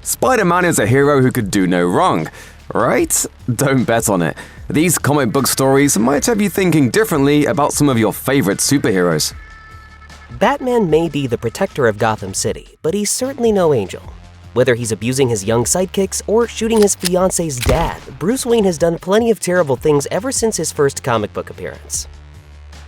Spider-Man is a hero who could do no wrong, right? Don't bet on it. These comic book stories might have you thinking differently about some of your favorite superheroes. Batman may be the protector of Gotham City, but he's certainly no angel. Whether he's abusing his young sidekicks or shooting his fiance's dad, Bruce Wayne has done plenty of terrible things ever since his first comic book appearance.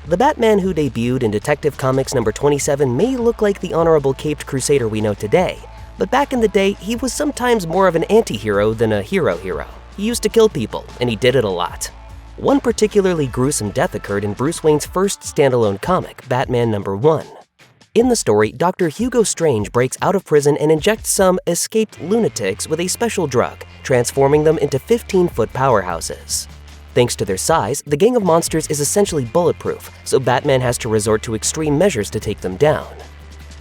The Batman who debuted in Detective Comics number 27 may look like the honorable caped crusader we know today, but back in the day, he was sometimes more of an anti-hero than a hero. He used to kill people, and he did it a lot. One particularly gruesome death occurred in Bruce Wayne's first standalone comic, Batman number 1. In the story, Dr. Hugo Strange breaks out of prison and injects some escaped lunatics with a special drug, transforming them into 15-foot powerhouses. Thanks to their size, the gang of monsters is essentially bulletproof, so Batman has to resort to extreme measures to take them down.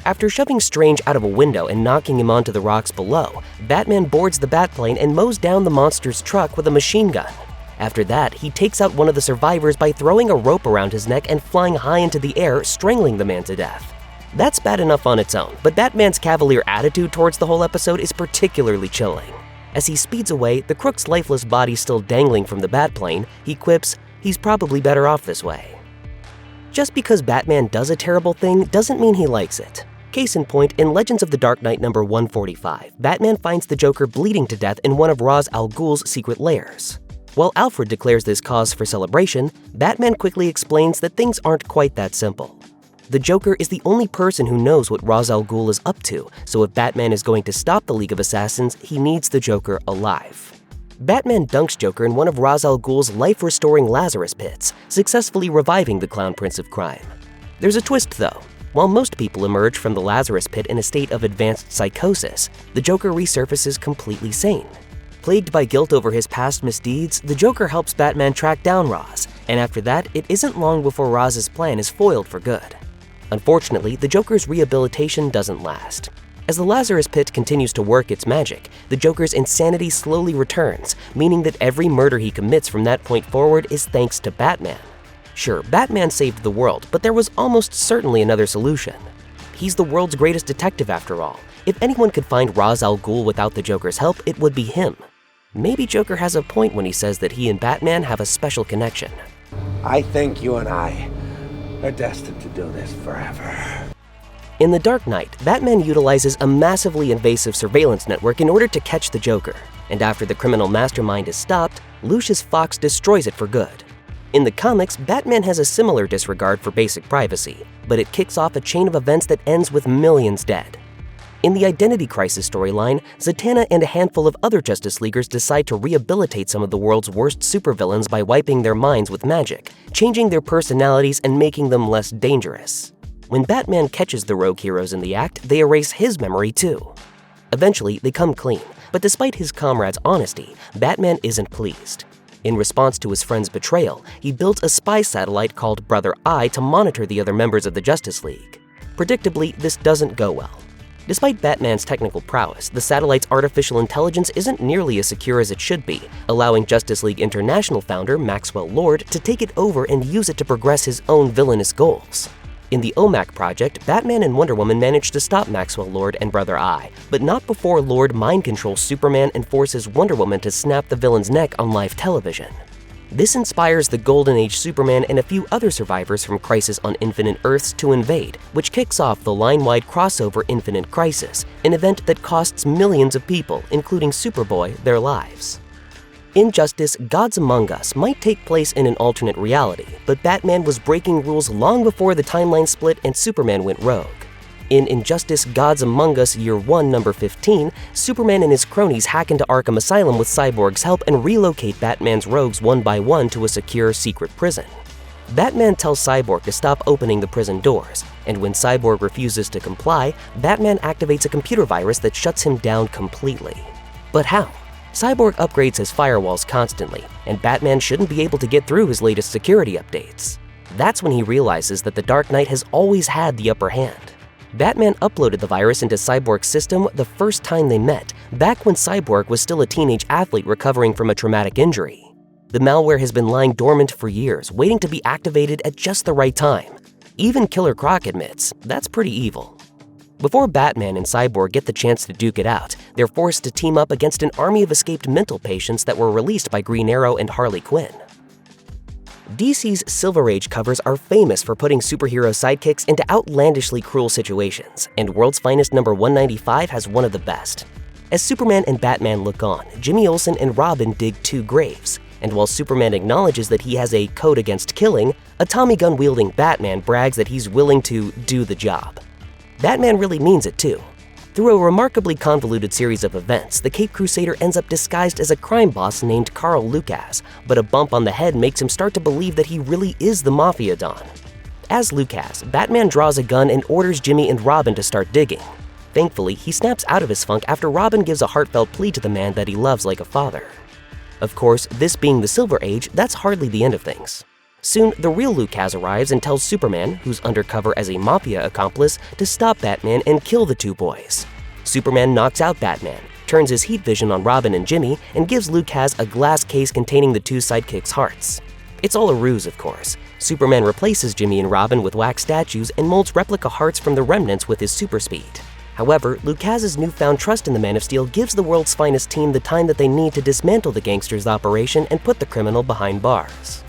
After shoving Strange out of a window and knocking him onto the rocks below, Batman boards the Batplane and mows down the monster's truck with a machine gun. After that, he takes out one of the survivors by throwing a rope around his neck and flying high into the air, strangling the man to death. That's bad enough on its own, but Batman's cavalier attitude towards the whole episode is particularly chilling. As he speeds away, the crook's lifeless body still dangling from the Batplane, he quips, "He's probably better off this way." Just because Batman does a terrible thing doesn't mean he likes it. Case in point, in Legends of the Dark Knight number 145, Batman finds the Joker bleeding to death in one of Ra's al Ghul's secret lairs. While Alfred declares this cause for celebration, Batman quickly explains that things aren't quite that simple. The Joker is the only person who knows what Ra's al Ghul is up to, so if Batman is going to stop the League of Assassins, he needs the Joker alive. Batman dunks Joker in one of Ra's al Ghul's life-restoring Lazarus pits, successfully reviving the Clown Prince of Crime. There's a twist though. While most people emerge from the Lazarus pit in a state of advanced psychosis, the Joker resurfaces completely sane. Plagued by guilt over his past misdeeds, the Joker helps Batman track down Ra's, and after that, it isn't long before Raz's plan is foiled for good. Unfortunately, the Joker's rehabilitation doesn't last. As the Lazarus pit continues to work its magic, the Joker's insanity slowly returns, meaning that every murder he commits from that point forward is thanks to Batman. Sure, Batman saved the world, but there was almost certainly another solution. He's the world's greatest detective after all. If anyone could find Ra's al Ghul without the Joker's help, it would be him. Maybe Joker has a point when he says that he and Batman have a special connection. I think you and I are destined to do this forever. In The Dark Knight, Batman utilizes a massively invasive surveillance network in order to catch the Joker, and after the criminal mastermind is stopped, Lucius Fox destroys it for good. In the comics, Batman has a similar disregard for basic privacy, but it kicks off a chain of events that ends with millions dead. In the Identity Crisis storyline, Zatanna and a handful of other Justice Leaguers decide to rehabilitate some of the world's worst supervillains by wiping their minds with magic, changing their personalities and making them less dangerous. When Batman catches the rogue heroes in the act, they erase his memory too. Eventually, they come clean, but despite his comrades' honesty, Batman isn't pleased. In response to his friend's betrayal, he built a spy satellite called Brother Eye to monitor the other members of the Justice League. Predictably, this doesn't go well. Despite Batman's technical prowess, the satellite's artificial intelligence isn't nearly as secure as it should be, allowing Justice League International founder Maxwell Lord to take it over and use it to progress his own villainous goals. In the OMAC project, Batman and Wonder Woman managed to stop Maxwell Lord and Brother Eye, but not before Lord mind controls Superman and forces Wonder Woman to snap the villain's neck on live television. This inspires the Golden Age Superman and a few other survivors from Crisis on Infinite Earths to invade, which kicks off the line-wide crossover Infinite Crisis, an event that costs millions of people, including Superboy, their lives. Injustice: Gods Among Us might take place in an alternate reality, but Batman was breaking rules long before the timeline split and Superman went rogue. In Injustice: Gods Among Us Year 1, number 15, Superman and his cronies hack into Arkham Asylum with Cyborg's help and relocate Batman's rogues one by one to a secure secret prison. Batman tells Cyborg to stop opening the prison doors, and when Cyborg refuses to comply, Batman activates a computer virus that shuts him down completely. But how? Cyborg upgrades his firewalls constantly, and Batman shouldn't be able to get through his latest security updates. That's when he realizes that the Dark Knight has always had the upper hand. Batman uploaded the virus into Cyborg's system the first time they met, back when Cyborg was still a teenage athlete recovering from a traumatic injury. The malware has been lying dormant for years, waiting to be activated at just the right time. Even Killer Croc admits that's pretty evil. Before Batman and Cyborg get the chance to duke it out, they're forced to team up against an army of escaped mental patients that were released by Green Arrow and Harley Quinn. DC's Silver Age covers are famous for putting superhero sidekicks into outlandishly cruel situations, and World's Finest number 195 has one of the best. As Superman and Batman look on, Jimmy Olsen and Robin dig two graves, and while Superman acknowledges that he has a code against killing, a Tommy gun-wielding Batman brags that he's willing to do the job. Batman really means it too. Through a remarkably convoluted series of events, the Caped Crusader ends up disguised as a crime boss named Carl Lucas, but a bump on the head makes him start to believe that he really is the Mafia Don. As Lucas, Batman draws a gun and orders Jimmy and Robin to start digging. Thankfully, he snaps out of his funk after Robin gives a heartfelt plea to the man that he loves like a father. Of course, this being the Silver Age, that's hardly the end of things. Soon, the real Lucas arrives and tells Superman, who's undercover as a Mafia accomplice, to stop Batman and kill the two boys. Superman knocks out Batman, turns his heat vision on Robin and Jimmy, and gives Lucas a glass case containing the two sidekicks' hearts. It's all a ruse, of course. Superman replaces Jimmy and Robin with wax statues and molds replica hearts from the remnants with his super speed. However, Lucas's newfound trust in the Man of Steel gives the World's Finest team the time that they need to dismantle the gangster's operation and put the criminal behind bars.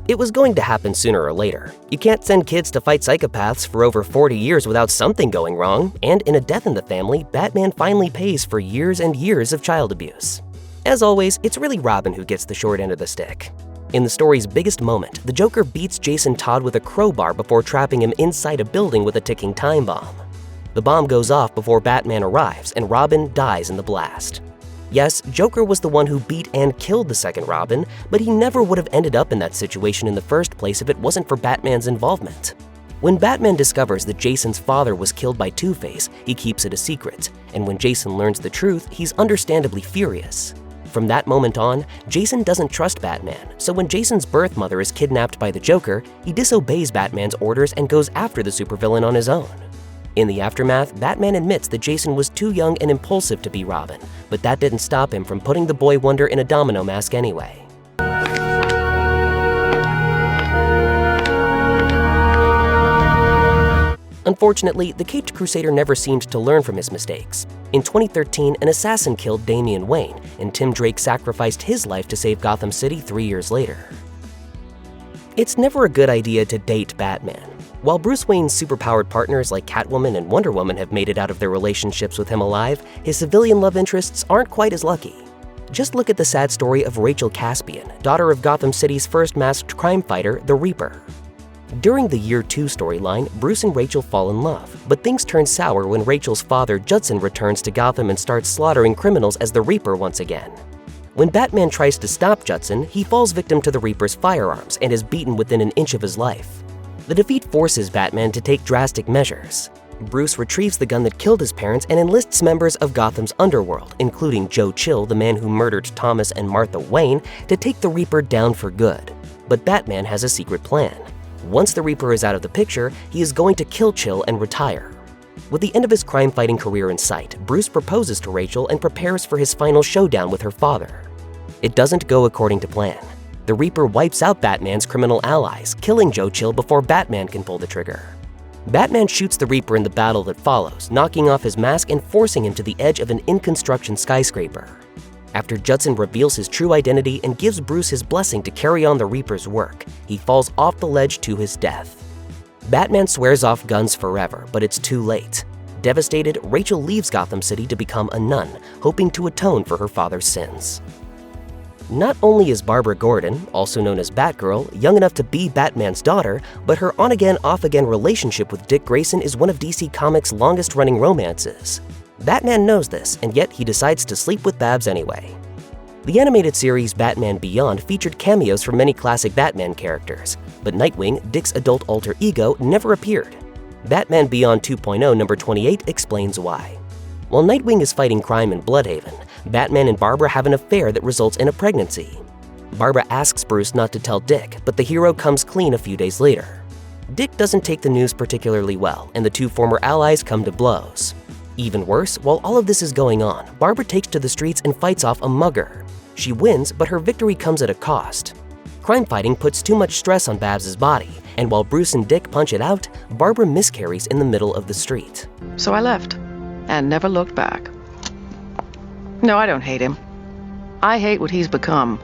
It was going to happen sooner or later. You can't send kids to fight psychopaths for over 40 years without something going wrong, and in A Death in the Family, Batman finally pays for years and years of child abuse. As always, it's really Robin who gets the short end of the stick. In the story's biggest moment, the Joker beats Jason Todd with a crowbar before trapping him inside a building with a ticking time bomb. The bomb goes off before Batman arrives, and Robin dies in the blast. Yes, Joker was the one who beat and killed the second Robin, but he never would have ended up in that situation in the first place if it wasn't for Batman's involvement. When Batman discovers that Jason's father was killed by Two-Face, he keeps it a secret, and when Jason learns the truth, he's understandably furious. From that moment on, Jason doesn't trust Batman, so when Jason's birth mother is kidnapped by the Joker, he disobeys Batman's orders and goes after the supervillain on his own. In the aftermath, Batman admits that Jason was too young and impulsive to be Robin, but that didn't stop him from putting the Boy Wonder in a domino mask anyway. Unfortunately, the Caped Crusader never seemed to learn from his mistakes. In 2013, an assassin killed Damian Wayne, and Tim Drake sacrificed his life to save Gotham City 3 years later. It's never a good idea to date Batman. While Bruce Wayne's superpowered partners like Catwoman and Wonder Woman have made it out of their relationships with him alive, his civilian love interests aren't quite as lucky. Just look at the sad story of Rachel Caspian, daughter of Gotham City's first masked crime fighter, the Reaper. During the Year 2 storyline, Bruce and Rachel fall in love, but things turn sour when Rachel's father, Judson, returns to Gotham and starts slaughtering criminals as the Reaper once again. When Batman tries to stop Judson, he falls victim to the Reaper's firearms and is beaten within an inch of his life. The defeat forces Batman to take drastic measures. Bruce retrieves the gun that killed his parents and enlists members of Gotham's underworld, including Joe Chill, the man who murdered Thomas and Martha Wayne, to take the Reaper down for good. But Batman has a secret plan. Once the Reaper is out of the picture, he is going to kill Chill and retire. With the end of his crime-fighting career in sight, Bruce proposes to Rachel and prepares for his final showdown with her father. It doesn't go according to plan. The Reaper wipes out Batman's criminal allies, killing Joe Chill before Batman can pull the trigger. Batman shoots the Reaper in the battle that follows, knocking off his mask and forcing him to the edge of an in-construction skyscraper. After Judson reveals his true identity and gives Bruce his blessing to carry on the Reaper's work, he falls off the ledge to his death. Batman swears off guns forever, but it's too late. Devastated, Rachel leaves Gotham City to become a nun, hoping to atone for her father's sins. Not only is Barbara Gordon, also known as Batgirl, young enough to be Batman's daughter, but her on-again, off-again relationship with Dick Grayson is one of DC Comics' longest-running romances. Batman knows this, and yet he decides to sleep with Babs anyway. The animated series Batman Beyond featured cameos from many classic Batman characters, but Nightwing, Dick's adult alter ego, never appeared. Batman Beyond 2.0 number 28 explains why. While Nightwing is fighting crime in Bloodhaven, Batman and Barbara have an affair that results in a pregnancy. Barbara asks Bruce not to tell Dick, but the hero comes clean a few days later. Dick doesn't take the news particularly well, and the two former allies come to blows. Even worse, while all of this is going on, Barbara takes to the streets and fights off a mugger. She wins, but her victory comes at a cost. Crime fighting puts too much stress on Babs' body, and while Bruce and Dick punch it out, Barbara miscarries in the middle of the street. So I left, and never looked back. No, I don't hate him. I hate what he's become.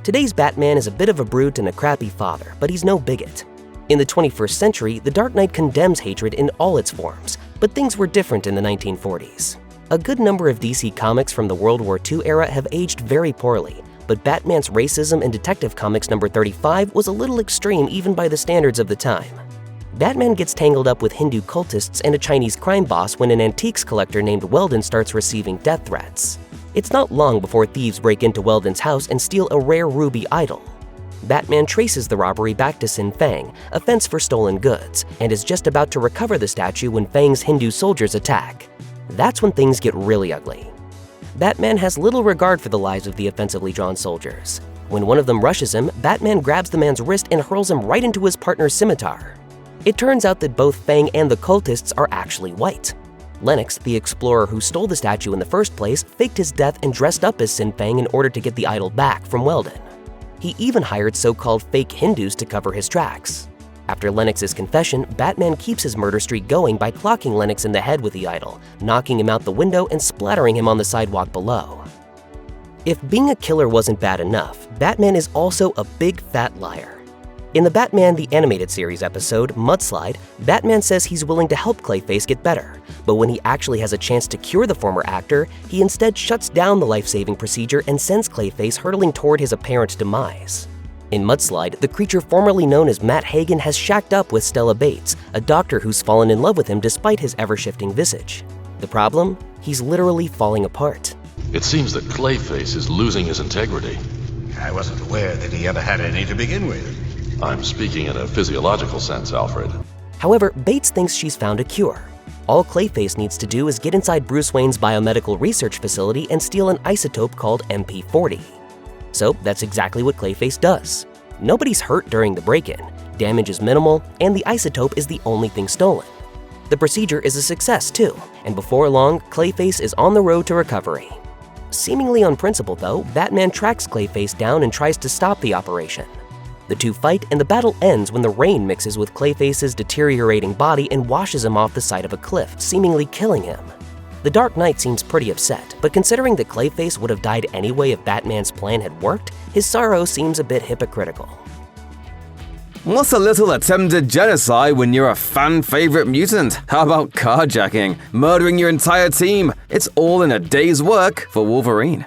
Today's Batman is a bit of a brute and a crappy father, but he's no bigot. In the 21st century, The Dark Knight condemns hatred in all its forms, but things were different in the 1940s. A good number of DC comics from the World War II era have aged very poorly, but Batman's racism in Detective Comics number 35 was a little extreme even by the standards of the time. Batman gets tangled up with Hindu cultists and a Chinese crime boss when an antiques collector named Weldon starts receiving death threats. It's not long before thieves break into Weldon's house and steal a rare ruby idol. Batman traces the robbery back to Sin Fang, a fence for stolen goods, and is just about to recover the statue when Fang's Hindu soldiers attack. That's when things get really ugly. Batman has little regard for the lives of the offensively drawn soldiers. When one of them rushes him, Batman grabs the man's wrist and hurls him right into his partner's scimitar. It turns out that both Fang and the cultists are actually white. Lennox, the explorer who stole the statue in the first place, faked his death and dressed up as Sin Fang in order to get the idol back from Weldon. He even hired so-called fake Hindus to cover his tracks. After Lennox's confession, Batman keeps his murder streak going by clocking Lennox in the head with the idol, knocking him out the window and splattering him on the sidewalk below. If being a killer wasn't bad enough, Batman is also a big fat liar. In the Batman the Animated Series episode, Mudslide, Batman says he's willing to help Clayface get better, but when he actually has a chance to cure the former actor, he instead shuts down the life-saving procedure and sends Clayface hurtling toward his apparent demise. In Mudslide, the creature formerly known as Matt Hagen has shacked up with Stella Bates, a doctor who's fallen in love with him despite his ever-shifting visage. The problem? He's literally falling apart. It seems that Clayface is losing his integrity. I wasn't aware that he ever had any to begin with. I'm speaking in a physiological sense, Alfred. However, Bates thinks she's found a cure. All Clayface needs to do is get inside Bruce Wayne's biomedical research facility and steal an isotope called MP40. So that's exactly what Clayface does. Nobody's hurt during the break-in, damage is minimal, and the isotope is the only thing stolen. The procedure is a success too, and before long, Clayface is on the road to recovery. Seemingly on principle though, Batman tracks Clayface down and tries to stop the operation. The two fight, and the battle ends when the rain mixes with Clayface's deteriorating body and washes him off the side of a cliff, seemingly killing him. The Dark Knight seems pretty upset, but considering that Clayface would have died anyway if Batman's plan had worked, his sorrow seems a bit hypocritical. What's a little attempted genocide when you're a fan-favorite mutant? How about carjacking, murdering your entire team? It's all in a day's work for Wolverine.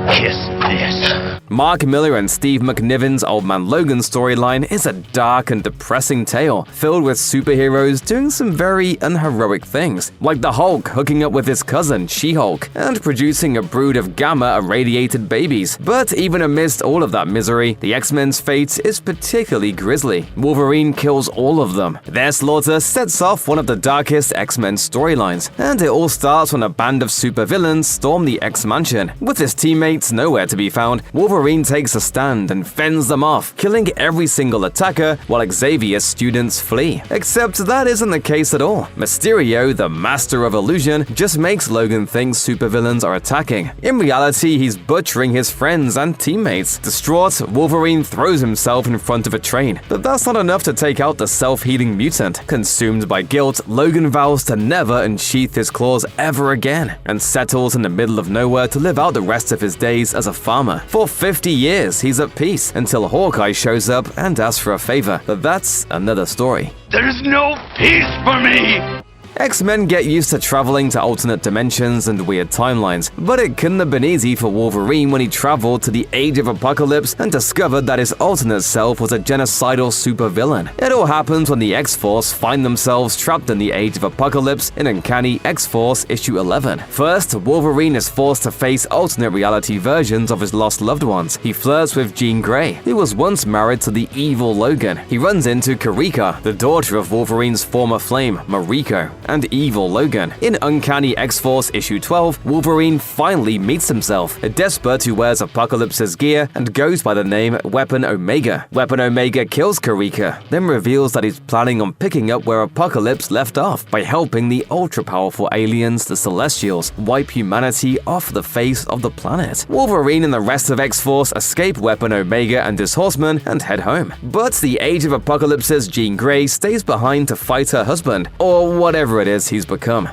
Kiss this. Mark Miller and Steve McNiven's Old Man Logan storyline is a dark and depressing tale, filled with superheroes doing some very unheroic things, like the Hulk hooking up with his cousin, She-Hulk, and producing a brood of gamma-irradiated babies. But even amidst all of that misery, the X-Men's fate is particularly grisly. Wolverine kills all of them. Their slaughter sets off one of the darkest X-Men storylines, and it all starts when a band of supervillains storm the X-Mansion. With his teammates nowhere to be found, Wolverine takes a stand and fends them off, killing every single attacker while Xavier's students flee. Except that isn't the case at all. Mysterio, the master of illusion, just makes Logan think supervillains are attacking. In reality, he's butchering his friends and teammates. Distraught, Wolverine throws himself in front of a train, but that's not enough to take out the self-healing mutant. Consumed by guilt, Logan vows to never unsheath his claws ever again, and settles in the middle of nowhere to live out the rest of his days as a farmer. For 50 years, he's at peace until Hawkeye shows up and asks for a favor, but that's another story. There's no peace for me! X-Men get used to traveling to alternate dimensions and weird timelines, but it couldn't have been easy for Wolverine when he traveled to the Age of Apocalypse and discovered that his alternate self was a genocidal supervillain. It all happens when the X-Force find themselves trapped in the Age of Apocalypse in Uncanny X-Force issue 11. First, Wolverine is forced to face alternate reality versions of his lost loved ones. He flirts with Jean Grey, who was once married to the evil Logan. He runs into Karika, the daughter of Wolverine's former flame, Mariko, and evil Logan. In Uncanny X-Force issue 12, Wolverine finally meets himself, a despot who wears Apocalypse's gear and goes by the name Weapon Omega. Weapon Omega kills Karika, then reveals that he's planning on picking up where Apocalypse left off by helping the ultra-powerful aliens, the Celestials, wipe humanity off the face of the planet. Wolverine and the rest of X-Force escape Weapon Omega and his horsemen and head home. But the Age of Apocalypse's Jean Grey stays behind to fight her husband, or whatever it is he's become.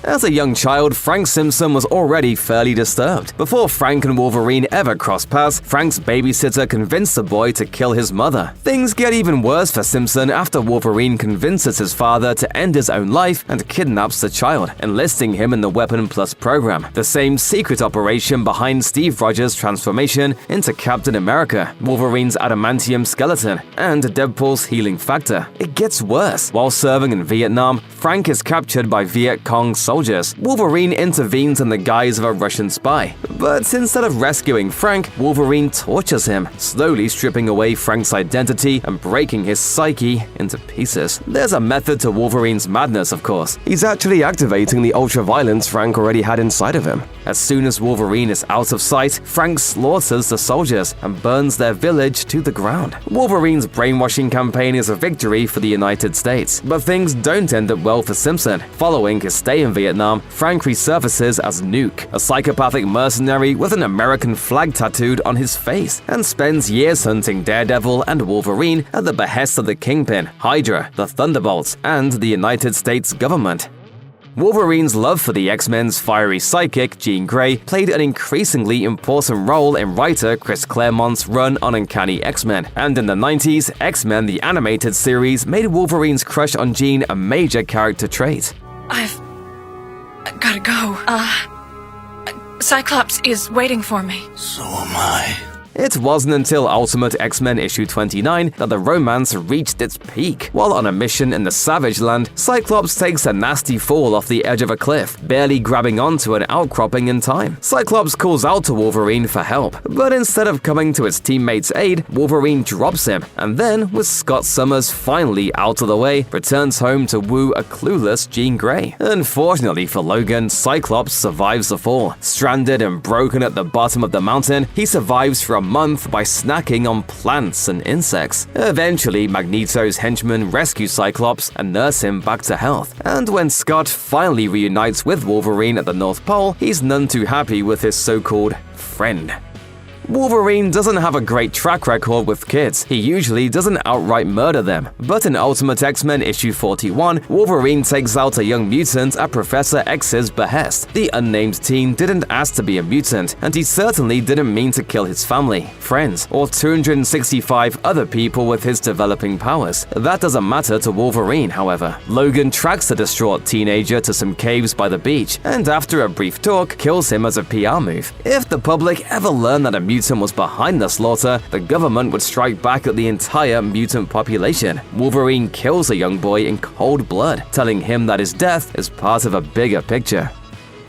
As a young child, Frank Simpson was already fairly disturbed. Before Frank and Wolverine ever cross paths, Frank's babysitter convinced the boy to kill his mother. Things get even worse for Simpson after Wolverine convinces his father to end his own life and kidnaps the child, enlisting him in the Weapon Plus program, the same secret operation behind Steve Rogers' transformation into Captain America, Wolverine's adamantium skeleton, and Deadpool's healing factor. It gets worse. While serving in Vietnam, Frank is captured by Viet Cong soldiers. Wolverine intervenes in the guise of a Russian spy. But instead of rescuing Frank, Wolverine tortures him, slowly stripping away Frank's identity and breaking his psyche into pieces. There's a method to Wolverine's madness, of course. He's actually activating the ultra-violence Frank already had inside of him. As soon as Wolverine is out of sight, Frank slaughters the soldiers and burns their village to the ground. Wolverine's brainwashing campaign is a victory for the United States. But things don't end up well for Simpson. Following his stay in Vietnam, Frank resurfaces as Nuke, a psychopathic mercenary with an American flag tattooed on his face, and spends years hunting Daredevil and Wolverine at the behest of the Kingpin, Hydra, the Thunderbolts, and the United States government. Wolverine's love for the X-Men's fiery sidekick, Jean Grey, played an increasingly important role in writer Chris Claremont's run on Uncanny X-Men. And in the 90s, X-Men the Animated Series made Wolverine's crush on Jean a major character trait. I've gotta go. Cyclops is waiting for me. So am I. It wasn't until Ultimate X-Men issue 29 that the romance reached its peak. While on a mission in the Savage Land, Cyclops takes a nasty fall off the edge of a cliff, barely grabbing onto an outcropping in time. Cyclops calls out to Wolverine for help, but instead of coming to his teammate's aid, Wolverine drops him, and then, with Scott Summers finally out of the way, returns home to woo a clueless Jean Grey. Unfortunately for Logan, Cyclops survives the fall. Stranded and broken at the bottom of the mountain, he survives for a month by snacking on plants and insects. Eventually, Magneto's henchmen rescue Cyclops and nurse him back to health. And when Scott finally reunites with Wolverine at the North Pole, he's none too happy with his so-called friend. Wolverine doesn't have a great track record with kids. He usually doesn't outright murder them. But in Ultimate X-Men issue 41, Wolverine takes out a young mutant at Professor X's behest. The unnamed teen didn't ask to be a mutant, and he certainly didn't mean to kill his family, friends, or 265 other people with his developing powers. That doesn't matter to Wolverine, however. Logan tracks the distraught teenager to some caves by the beach, and after a brief talk, kills him as a PR move. If the public ever learned that a mutant was behind the slaughter, the government would strike back at the entire mutant population. Wolverine kills a young boy in cold blood, telling him that his death is part of a bigger picture.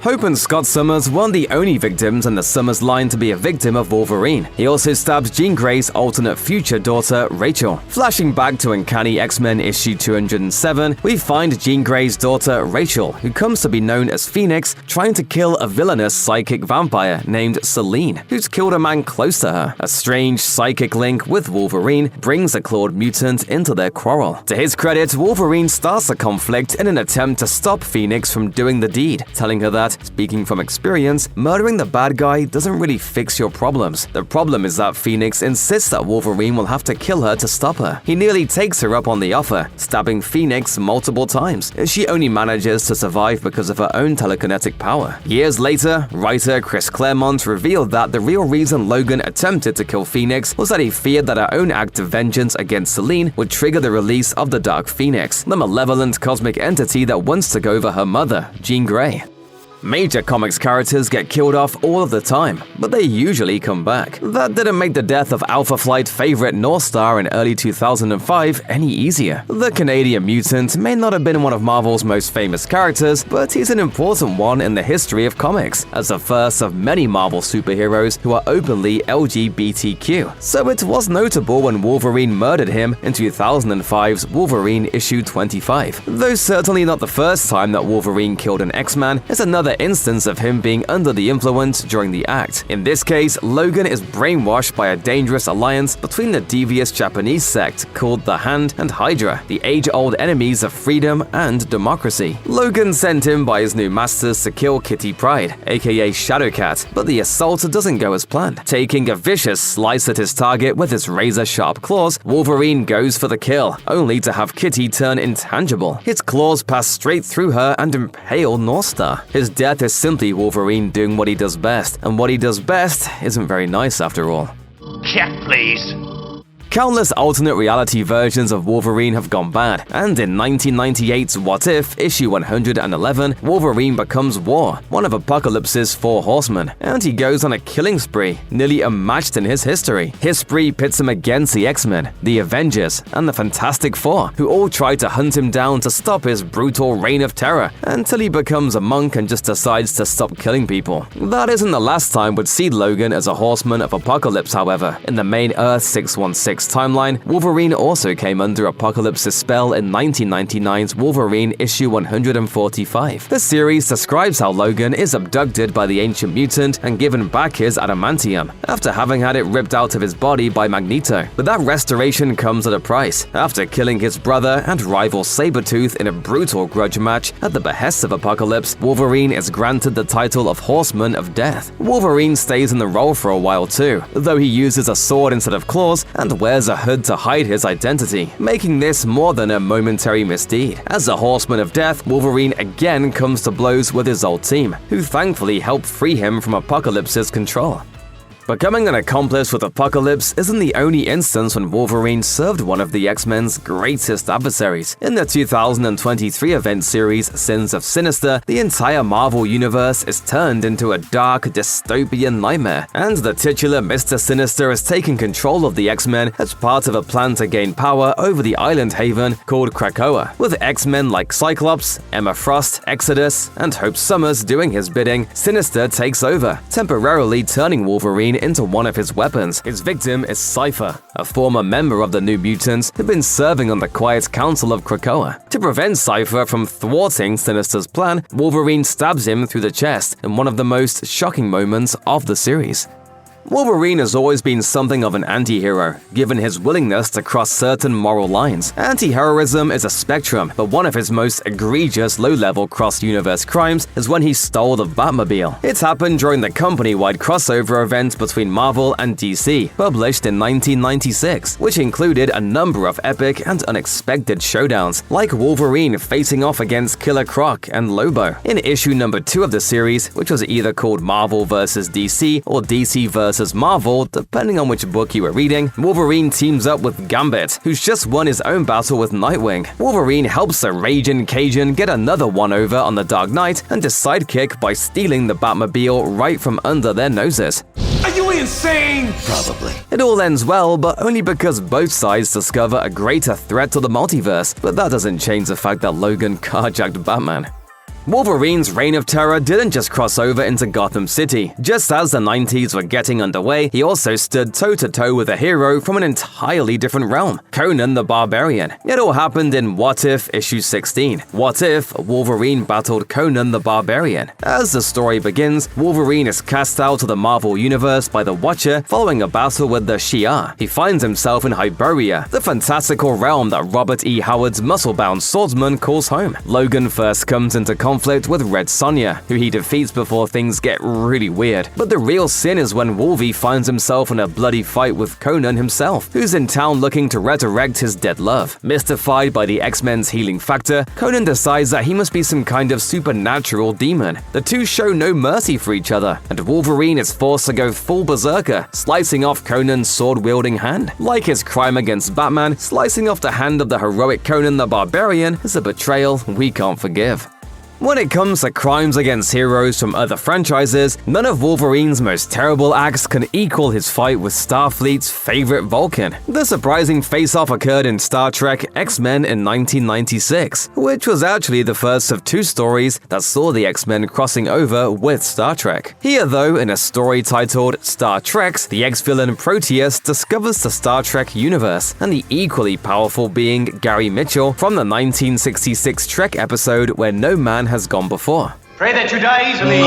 Hope and Scott Summers weren't the only victims in the Summers line to be a victim of Wolverine. He also stabs Jean Grey's alternate future daughter, Rachel. Flashing back to Uncanny X-Men issue 207, we find Jean Grey's daughter, Rachel, who comes to be known as Phoenix, trying to kill a villainous psychic vampire named Selene, who's killed a man close to her. A strange psychic link with Wolverine brings a clawed mutant into their quarrel. To his credit, Wolverine starts the conflict in an attempt to stop Phoenix from doing the deed, telling her that, speaking from experience, murdering the bad guy doesn't really fix your problems. The problem is that Phoenix insists that Wolverine will have to kill her to stop her. He nearly takes her up on the offer, stabbing Phoenix multiple times. She only manages to survive because of her own telekinetic power. Years later, writer Chris Claremont revealed that the real reason Logan attempted to kill Phoenix was that he feared that her own act of vengeance against Selene would trigger the release of the Dark Phoenix, the malevolent cosmic entity that wants to go over her mother, Jean Grey. Major comics characters get killed off all of the time, but they usually come back. That didn't make the death of Alpha Flight favorite North Star in early 2005 any easier. The Canadian mutant may not have been one of Marvel's most famous characters, but he's an important one in the history of comics, as the first of many Marvel superheroes who are openly LGBTQ. So it was notable when Wolverine murdered him in 2005's Wolverine issue 25. Though certainly not the first time that Wolverine killed an X-Man, it's another instance of him being under the influence during the act. In this case, Logan is brainwashed by a dangerous alliance between the devious Japanese sect called the Hand and Hydra, the age-old enemies of freedom and democracy. Logan sent him by his new masters to kill Kitty Pryde, aka Shadowcat, but the assault doesn't go as planned. Taking a vicious slice at his target with his razor-sharp claws, Wolverine goes for the kill, only to have Kitty turn intangible. His claws pass straight through her and impale Northstar. His death is simply Wolverine doing what he does best, and what he does best isn't very nice after all. Check, please. Countless alternate reality versions of Wolverine have gone bad, and in 1998's What If, issue 111, Wolverine becomes War, one of Apocalypse's 4 horsemen, and he goes on a killing spree, nearly unmatched in his history. His spree pits him against the X-Men, the Avengers, and the Fantastic Four, who all try to hunt him down to stop his brutal reign of terror, until he becomes a monk and just decides to stop killing people. That isn't the last time we'd see Logan as a horseman of Apocalypse, however. In the main Earth 616 timeline, Wolverine also came under Apocalypse's spell in 1999's Wolverine issue 145. The series describes how Logan is abducted by the ancient mutant and given back his adamantium, after having had it ripped out of his body by Magneto. But that restoration comes at a price. After killing his brother and rival Sabretooth in a brutal grudge match at the behest of Apocalypse, Wolverine is granted the title of Horseman of Death. Wolverine stays in the role for a while too, though he uses a sword instead of claws and wears a hood to hide his identity, making this more than a momentary misdeed. As a Horseman of Death, Wolverine again comes to blows with his old team, who thankfully help free him from Apocalypse's control. Becoming an accomplice with Apocalypse isn't the only instance when Wolverine served one of the X-Men's greatest adversaries. In the 2023 event series Sins of Sinister, the entire Marvel universe is turned into a dark, dystopian nightmare, and the titular Mr. Sinister has taken control of the X-Men as part of a plan to gain power over the island haven called Krakoa. With X-Men like Cyclops, Emma Frost, Exodus, and Hope Summers doing his bidding, Sinister takes over, temporarily turning Wolverine into one of his weapons. His victim is Cypher, a former member of the New Mutants who'd been serving on the Quiet Council of Krakoa. To prevent Cypher from thwarting Sinister's plan, Wolverine stabs him through the chest in one of the most shocking moments of the series. Wolverine has always been something of an anti-hero, given his willingness to cross certain moral lines. Anti-heroism is a spectrum, but one of his most egregious low-level cross-universe crimes is when he stole the Batmobile. It happened during the company-wide crossover event between Marvel and DC, published in 1996, which included a number of epic and unexpected showdowns, like Wolverine facing off against Killer Croc and Lobo. In issue number 2 of the series, which was either called Marvel vs. DC or DC vs. Marvel, depending on which book you were reading, Wolverine teams up with Gambit, who's just won his own battle with Nightwing. Wolverine helps the Raging Cajun get another one-over on the Dark Knight and his sidekick by stealing the Batmobile right from under their noses. Are you insane? Probably. It all ends well, but only because both sides discover a greater threat to the multiverse, but that doesn't change the fact that Logan carjacked Batman. Wolverine's reign of terror didn't just cross over into Gotham City. Just as the 90s were getting underway, he also stood toe-to-toe with a hero from an entirely different realm, Conan the Barbarian. It all happened in What If issue 16. What if Wolverine battled Conan the Barbarian? As the story begins, Wolverine is cast out of the Marvel Universe by the Watcher following a battle with the Shi'ar. He finds himself in Hyperia, the fantastical realm that Robert E. Howard's muscle-bound swordsman calls home. Logan first comes into conflict with Red Sonja, who he defeats before things get really weird. But the real sin is when Wolvie finds himself in a bloody fight with Conan himself, who's in town looking to resurrect his dead love. Mystified by the X-Men's healing factor, Conan decides that he must be some kind of supernatural demon. The two show no mercy for each other, and Wolverine is forced to go full berserker, slicing off Conan's sword-wielding hand. Like his crime against Batman, slicing off the hand of the heroic Conan the Barbarian is a betrayal we can't forgive. When it comes to crimes against heroes from other franchises, none of Wolverine's most terrible acts can equal his fight with Starfleet's favorite Vulcan. The surprising face-off occurred in Star Trek X-Men in 1996, which was actually the first of two stories that saw the X-Men crossing over with Star Trek. Here, though, in a story titled Star Treks, the ex-villain Proteus discovers the Star Trek universe and the equally powerful being Gary Mitchell from the 1966 Trek episode Where No Man Has Gone Before. Pray that you die easily.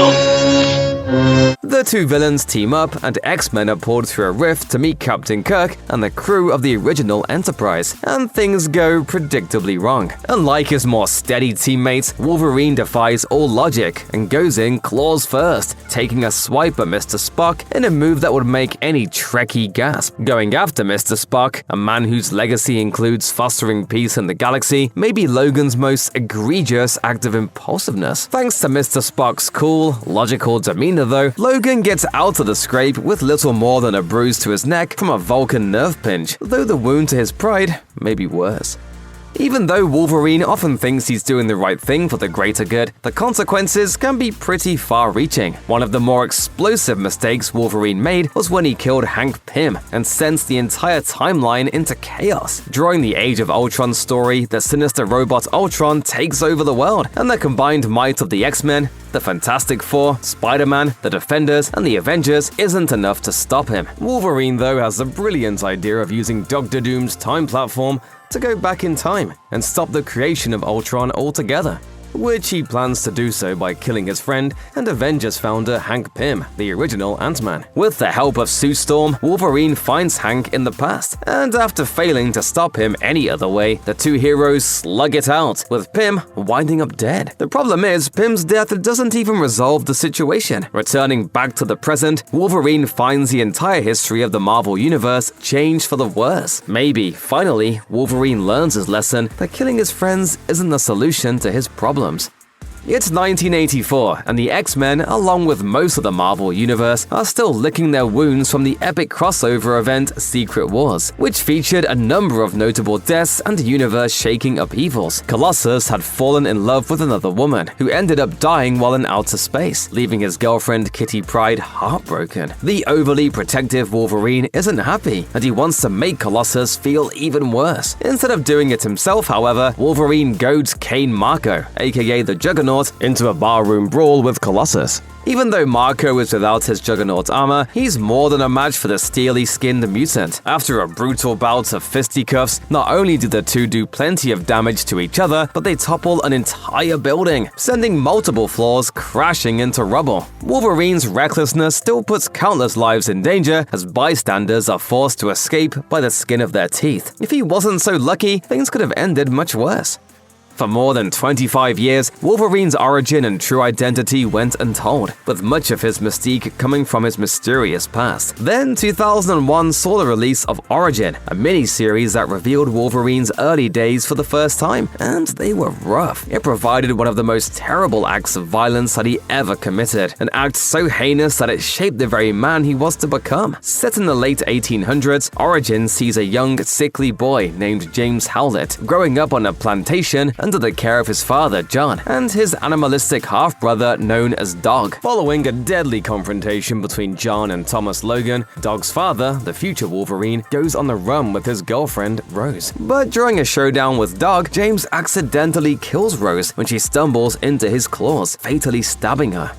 The two villains team up, and X-Men are pulled through a rift to meet Captain Kirk and the crew of the original Enterprise, and things go predictably wrong. Unlike his more steady teammates, Wolverine defies all logic and goes in claws first, taking a swipe at Mr. Spock in a move that would make any Trekkie gasp. Going after Mr. Spock, a man whose legacy includes fostering peace in the galaxy, may be Logan's most egregious act of impulsiveness. Thanks to Mr. Spock's cool, logical demeanor, though, Logan gets out of the scrape with little more than a bruise to his neck from a Vulcan nerve pinch, though the wound to his pride may be worse. Even though Wolverine often thinks he's doing the right thing for the greater good, the consequences can be pretty far-reaching. One of the more explosive mistakes Wolverine made was when he killed Hank Pym and sent the entire timeline into chaos. During the Age of Ultron story, the sinister robot Ultron takes over the world, and the combined might of the X-Men, the Fantastic Four, Spider-Man, the Defenders, and the Avengers isn't enough to stop him. Wolverine, though, has the brilliant idea of using Doctor Doom's time platform to go back in time and stop the creation of Ultron altogether, which he plans to do so by killing his friend and Avengers founder Hank Pym, the original Ant-Man. With the help of Sue Storm, Wolverine finds Hank in the past, and after failing to stop him any other way, the two heroes slug it out, with Pym winding up dead. The problem is, Pym's death doesn't even resolve the situation. Returning back to the present, Wolverine finds the entire history of the Marvel Universe changed for the worse. Maybe, finally, Wolverine learns his lesson that killing his friends isn't the solution to his problems. It's 1984, and the X-Men, along with most of the Marvel Universe, are still licking their wounds from the epic crossover event Secret Wars, which featured a number of notable deaths and universe-shaking upheavals. Colossus had fallen in love with another woman, who ended up dying while in outer space, leaving his girlfriend Kitty Pryde heartbroken. The overly protective Wolverine isn't happy, and he wants to make Colossus feel even worse. Instead of doing it himself, however, Wolverine goads Kane Marco, aka the Juggernaut, into a barroom brawl with Colossus. Even though Marco is without his Juggernaut armor, he's more than a match for the steely-skinned mutant. After a brutal bout of fisticuffs, not only do the two do plenty of damage to each other, but they topple an entire building, sending multiple floors crashing into rubble. Wolverine's recklessness still puts countless lives in danger as bystanders are forced to escape by the skin of their teeth. If he wasn't so lucky, things could have ended much worse. For more than 25 years, Wolverine's origin and true identity went untold, with much of his mystique coming from his mysterious past. Then 2001 saw the release of Origin, a mini-series that revealed Wolverine's early days for the first time, and they were rough. It provided one of the most terrible acts of violence that he ever committed, an act so heinous that it shaped the very man he was to become. Set in the late 1800s, Origin sees a young, sickly boy named James Howlett growing up on a plantation under the care of his father, John, and his animalistic half-brother known as Dog. Following a deadly confrontation between John and Thomas Logan, Dog's father, the future Wolverine, goes on the run with his girlfriend, Rose. But during a showdown with Dog, James accidentally kills Rose when she stumbles into his claws, fatally stabbing her.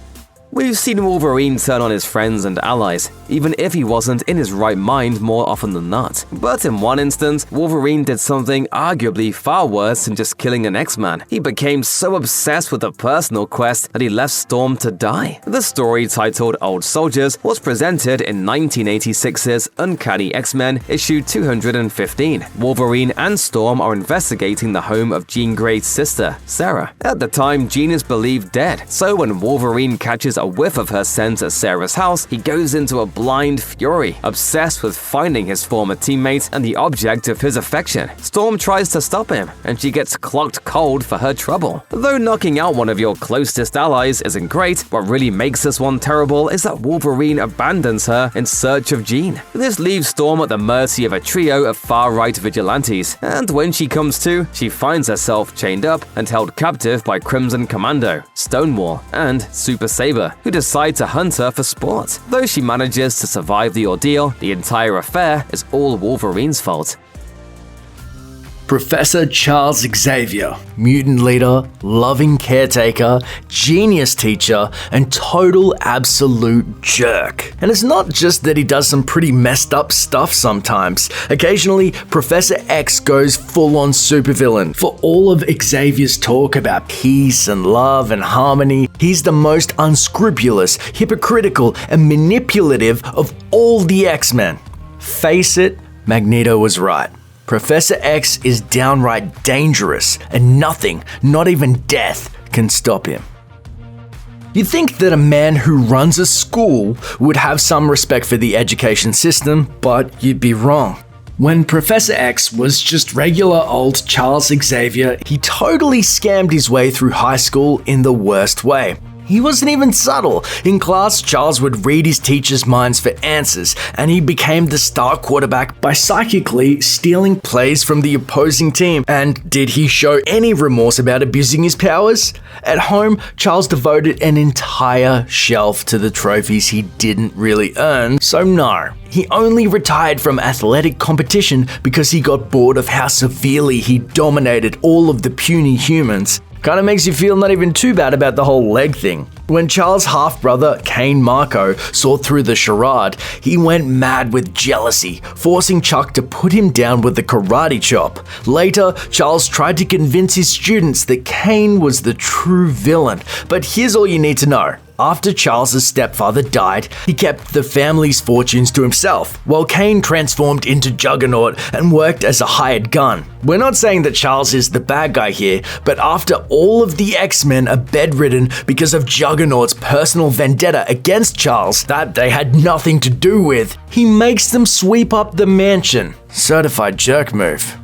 We've seen Wolverine turn on his friends and allies, even if he wasn't in his right mind more often than not. But in one instance, Wolverine did something arguably far worse than just killing an X-Man. He became so obsessed with a personal quest that he left Storm to die. The story, titled Old Soldiers, was presented in 1986's Uncanny X-Men issue 215. Wolverine and Storm are investigating the home of Jean Grey's sister, Sarah. At the time, Jean is believed dead, so when Wolverine catches a whiff of her scent at Sarah's house, he goes into a blind fury, obsessed with finding his former teammate and the object of his affection. Storm tries to stop him, and she gets clocked cold for her trouble. Though knocking out one of your closest allies isn't great, what really makes this one terrible is that Wolverine abandons her in search of Jean. This leaves Storm at the mercy of a trio of far-right vigilantes, and when she comes to, she finds herself chained up and held captive by Crimson Commando, Stonewall, and Super Saber, who decide to hunt her for sport. Though she manages to survive the ordeal, the entire affair is all Wolverine's fault. Professor Charles Xavier, mutant leader, loving caretaker, genius teacher, and total absolute jerk. And it's not just that he does some pretty messed up stuff sometimes. Occasionally, Professor X goes full-on supervillain. For all of Xavier's talk about peace and love and harmony, he's the most unscrupulous, hypocritical, and manipulative of all the X-Men. Face it, Magneto was right. Professor X is downright dangerous, and nothing, not even death, can stop him. You'd think that a man who runs a school would have some respect for the education system, but you'd be wrong. When Professor X was just regular old Charles Xavier, he totally scammed his way through high school in the worst way. He wasn't even subtle. In class, Charles would read his teachers' minds for answers, and he became the star quarterback by psychically stealing plays from the opposing team. And did he show any remorse about abusing his powers? At home, Charles devoted an entire shelf to the trophies he didn't really earn, so no. He only retired from athletic competition because he got bored of how severely he dominated all of the puny humans. Kinda makes you feel not even too bad about the whole leg thing. When Charles' half-brother, Kane Marco, saw through the charade, he went mad with jealousy, forcing Chuck to put him down with the karate chop. Later, Charles tried to convince his students that Kane was the true villain. But here's all you need to know. After Charles' stepfather died, he kept the family's fortunes to himself, while Kane transformed into Juggernaut and worked as a hired gun. We're not saying that Charles is the bad guy here, but after all of the X-Men are bedridden because of Juggernaut's personal vendetta against Charles that they had nothing to do with, he makes them sweep up the mansion. Certified jerk move.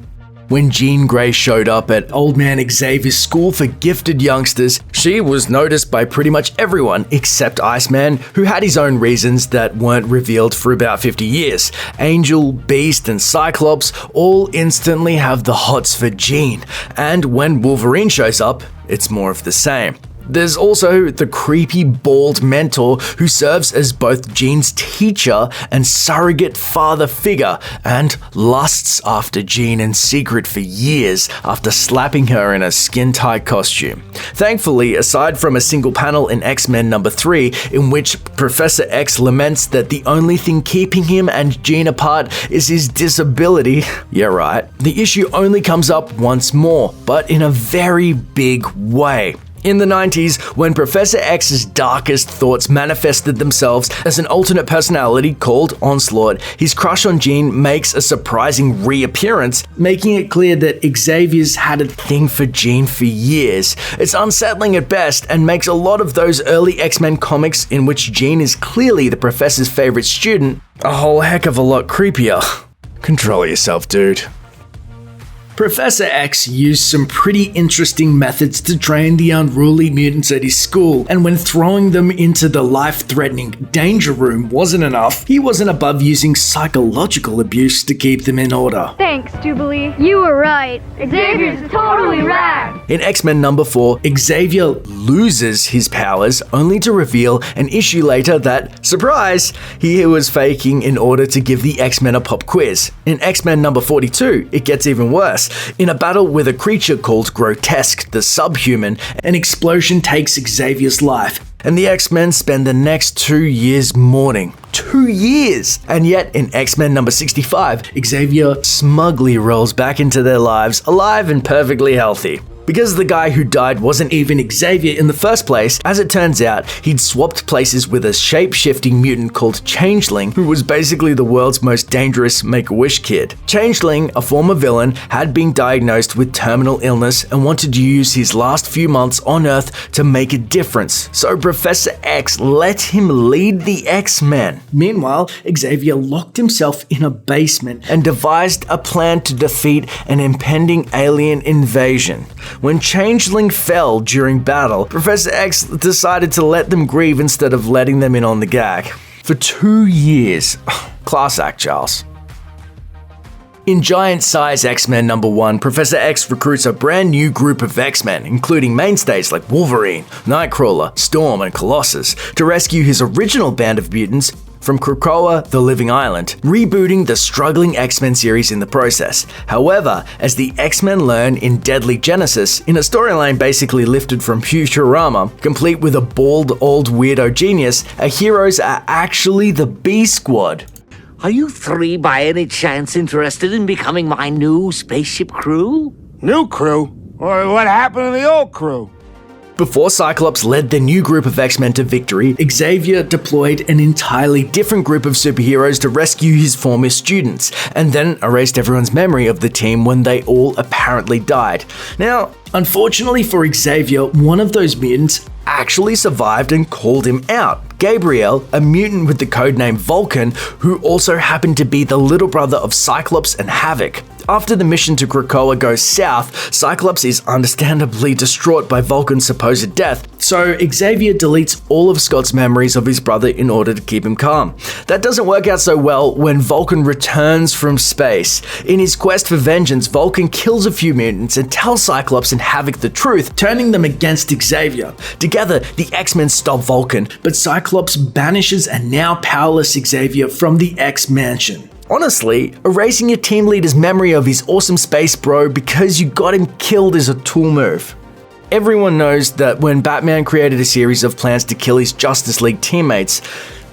When Jean Grey showed up at Old Man Xavier's school for gifted youngsters, she was noticed by pretty much everyone except Iceman, who had his own reasons that weren't revealed for about 50 years. Angel, Beast, and Cyclops all instantly have the hots for Jean, and when Wolverine shows up, it's more of the same. There's also the creepy bald mentor who serves as both Jean's teacher and surrogate father figure and lusts after Jean in secret for years after slapping her in a skin-tight costume. Thankfully, aside from a single panel in X-Men number 3 in which Professor X laments that the only thing keeping him and Jean apart is his disability, yeah right, the issue only comes up once more, but in a very big way. In the 90s, when Professor X's darkest thoughts manifested themselves as an alternate personality called Onslaught, his crush on Jean makes a surprising reappearance, making it clear that Xavier's had a thing for Jean for years. It's unsettling at best and makes a lot of those early X-Men comics in which Jean is clearly the Professor's favorite student a whole heck of a lot creepier. Control yourself, dude. Professor X used some pretty interesting methods to train the unruly mutants at his school, and when throwing them into the life-threatening danger room wasn't enough, he wasn't above using psychological abuse to keep them in order. Thanks, Jubilee. You were right. Xavier's totally rad. In X-Men number 4, Xavier loses his powers only to reveal an issue later that, surprise, he was faking in order to give the X-Men a pop quiz. In X-Men number 42, it gets even worse. In a battle with a creature called Grotesque the Subhuman, an explosion takes Xavier's life, and the X-Men spend the next 2 years mourning. 2 years! And yet, in X-Men number 65, Xavier smugly rolls back into their lives, alive and perfectly healthy. Because the guy who died wasn't even Xavier in the first place, as it turns out, he'd swapped places with a shape-shifting mutant called Changeling, who was basically the world's most dangerous Make-A-Wish kid. Changeling, a former villain, had been diagnosed with terminal illness and wanted to use his last few months on Earth to make a difference, so Professor X let him lead the X-Men. Meanwhile, Xavier locked himself in a basement and devised a plan to defeat an impending alien invasion. When Changeling fell during battle, Professor X decided to let them grieve instead of letting them in on the gag. For 2 years. Class act, Charles. In Giant Size X-Men #1, Professor X recruits a brand new group of X-Men, including mainstays like Wolverine, Nightcrawler, Storm, and Colossus, to rescue his original band of mutants from Krakoa, the Living Island, rebooting the struggling X-Men series in the process. However, as the X-Men learn in Deadly Genesis, in a storyline basically lifted from Futurama, complete with a bald old weirdo genius, our heroes are actually the B Squad. Are you three by any chance interested in becoming my new spaceship crew? New crew? Or what happened to the old crew? Before Cyclops led the new group of X-Men to victory, Xavier deployed an entirely different group of superheroes to rescue his former students, and then erased everyone's memory of the team when they all apparently died. Now, unfortunately for Xavier, one of those mutants actually survived and called him out. Gabriel, a mutant with the codename Vulcan, who also happened to be the little brother of Cyclops and Havoc. After the mission to Krakoa goes south, Cyclops is understandably distraught by Vulcan's supposed death, so Xavier deletes all of Scott's memories of his brother in order to keep him calm. That doesn't work out so well when Vulcan returns from space. In his quest for vengeance, Vulcan kills a few mutants and tells Cyclops and Havoc the truth, turning them against Xavier. Together, the X-Men stop Vulcan, but Cyclops banishes a now powerless Xavier from the X-Mansion. Honestly, erasing your team leader's memory of his awesome space bro because you got him killed is a tool move. Everyone knows that when Batman created a series of plans to kill his Justice League teammates,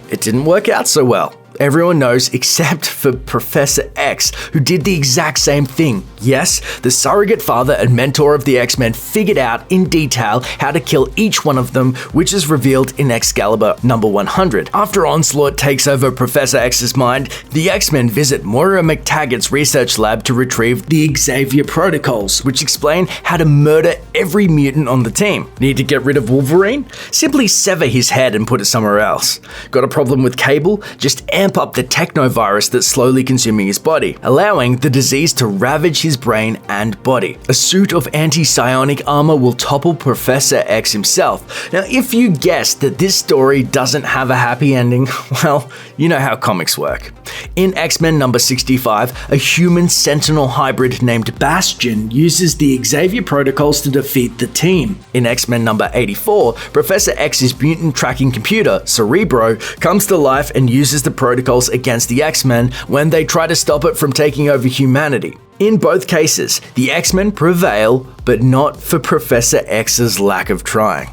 it didn't work out so well. Everyone knows except for Professor X, who did the exact same thing. Yes, the surrogate father and mentor of the X-Men figured out in detail how to kill each one of them, which is revealed in Excalibur #100. After Onslaught takes over Professor X's mind, the X-Men visit Moira McTaggart's research lab to retrieve the Xavier protocols, which explain how to murder every mutant on the team. Need to get rid of Wolverine? Simply sever his head and put it somewhere else. Got a problem with Cable? Just amp up the technovirus that's slowly consuming his body, allowing the disease to ravage his brain and body. A suit of anti-psionic armor will topple Professor X himself. Now, if you guessed that this story doesn't have a happy ending, well, you know how comics work. In X-Men #65, a human sentinel hybrid named Bastion uses the Xavier protocols to defeat the team. In X-Men #84, Professor X's mutant tracking computer, Cerebro, comes to life and uses the protocols against the X-Men when they try to stop it from taking over humanity. In both cases, the X-Men prevail, but not for Professor X's lack of trying.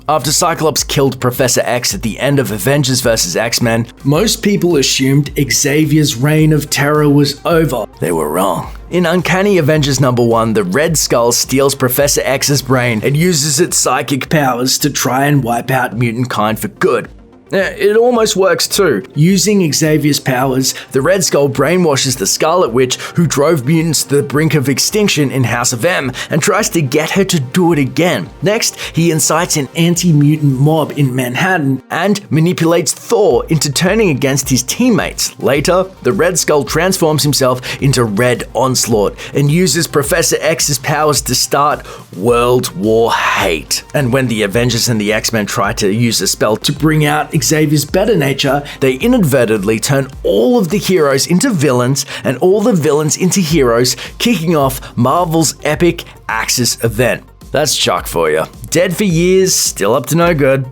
After Cyclops killed Professor X at the end of Avengers vs. X-Men, most people assumed Xavier's reign of terror was over. They were wrong. In Uncanny Avengers #1, the Red Skull steals Professor X's brain and uses its psychic powers to try and wipe out mutant kind for good. It almost works too. Using Xavier's powers, the Red Skull brainwashes the Scarlet Witch, who drove mutants to the brink of extinction in House of M, and tries to get her to do it again. Next, he incites an anti-mutant mob in Manhattan and manipulates Thor into turning against his teammates. Later, the Red Skull transforms himself into Red Onslaught and uses Professor X's powers to start World War Hate. And when the Avengers and the X-Men try to use a spell to bring out Xavier's better nature, they inadvertently turn all of the heroes into villains and all the villains into heroes, kicking off Marvel's epic Axis event. That's Chuck for you. Dead for years, still up to no good.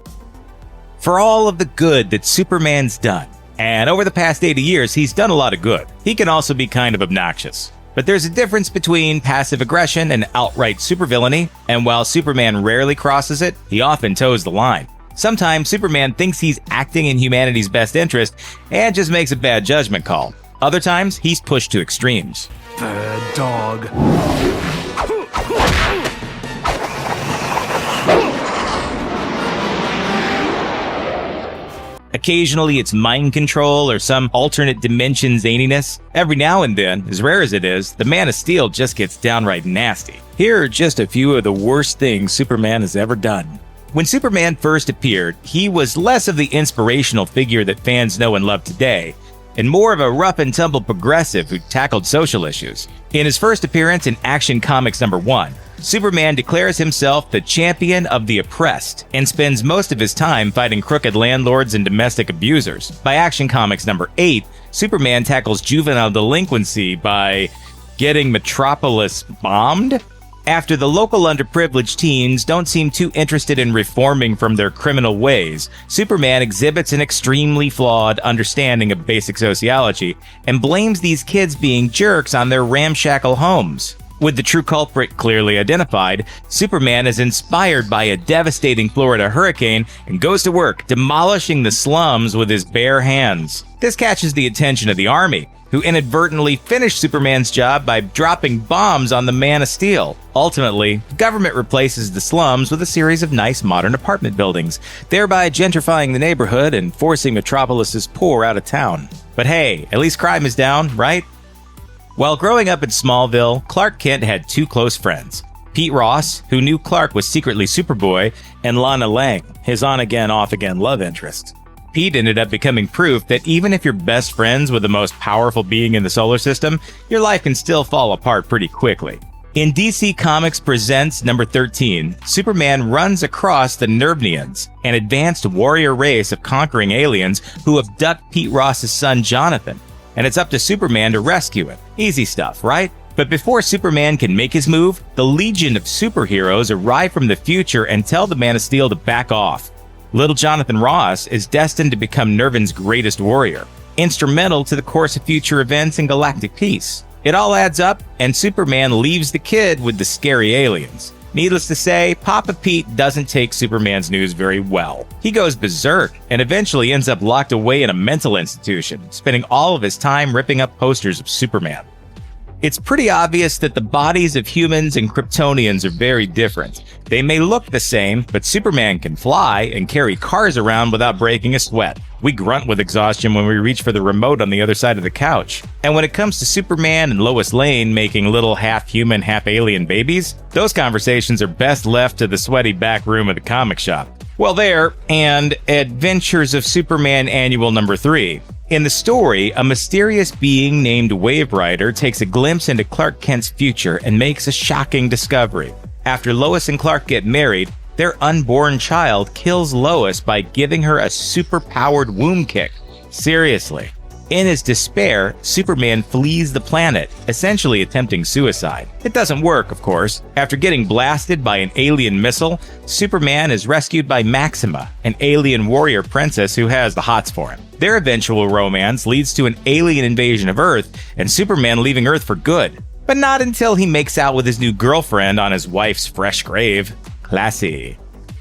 For all of the good that Superman's done, and over the past 80 years, he's done a lot of good, he can also be kind of obnoxious. But there's a difference between passive aggression and outright supervillainy, and while Superman rarely crosses it, he often toes the line. Sometimes Superman thinks he's acting in humanity's best interest and just makes a bad judgment call. Other times, he's pushed to extremes. Bad dog. Occasionally it's mind control or some alternate dimension zaniness. Every now and then, as rare as it is, the Man of Steel just gets downright nasty. Here are just a few of the worst things Superman has ever done. When Superman first appeared, he was less of the inspirational figure that fans know and love today, and more of a rough-and-tumble progressive who tackled social issues. In his first appearance in Action Comics #1, Superman declares himself the champion of the oppressed and spends most of his time fighting crooked landlords and domestic abusers. By Action Comics #8, Superman tackles juvenile delinquency by getting Metropolis bombed? After the local underprivileged teens don't seem too interested in reforming from their criminal ways, Superman exhibits an extremely flawed understanding of basic sociology and blames these kids being jerks on their ramshackle homes. With the true culprit clearly identified, Superman is inspired by a devastating Florida hurricane and goes to work demolishing the slums with his bare hands. This catches the attention of the army, who inadvertently finished Superman's job by dropping bombs on the Man of Steel. Ultimately, the government replaces the slums with a series of nice modern apartment buildings, thereby gentrifying the neighborhood and forcing Metropolis's poor out of town. But hey, at least crime is down, right? While growing up in Smallville, Clark Kent had two close friends, Pete Ross, who knew Clark was secretly Superboy, and Lana Lang, his on-again, off-again love interest. Pete ended up becoming proof that even if you're best friends with the most powerful being in the solar system, your life can still fall apart pretty quickly. In DC Comics Presents #13, Superman runs across the Nervnians, an advanced warrior race of conquering aliens who abduct Pete Ross's son Jonathan, and it's up to Superman to rescue it. Easy stuff, right? But before Superman can make his move, the Legion of Superheroes arrive from the future and tell the Man of Steel to back off. Little Jonathan Ross is destined to become Nervan's greatest warrior, instrumental to the course of future events and galactic peace. It all adds up, and Superman leaves the kid with the scary aliens. Needless to say, Papa Pete doesn't take Superman's news very well. He goes berserk and eventually ends up locked away in a mental institution, spending all of his time ripping up posters of Superman. It's pretty obvious that the bodies of humans and Kryptonians are very different. They may look the same, but Superman can fly and carry cars around without breaking a sweat. We grunt with exhaustion when we reach for the remote on the other side of the couch. And when it comes to Superman and Lois Lane making little half-human, half-alien babies, those conversations are best left to the sweaty back room of the comic shop. Well, there, and Adventures of Superman Annual #3. In the story, a mysterious being named Wave Rider takes a glimpse into Clark Kent's future and makes a shocking discovery. After Lois and Clark get married, their unborn child kills Lois by giving her a super-powered womb kick. Seriously. In his despair, Superman flees the planet, essentially attempting suicide. It doesn't work, of course. After getting blasted by an alien missile, Superman is rescued by Maxima, an alien warrior princess who has the hots for him. Their eventual romance leads to an alien invasion of Earth and Superman leaving Earth for good. But not until he makes out with his new girlfriend on his wife's fresh grave. Classy.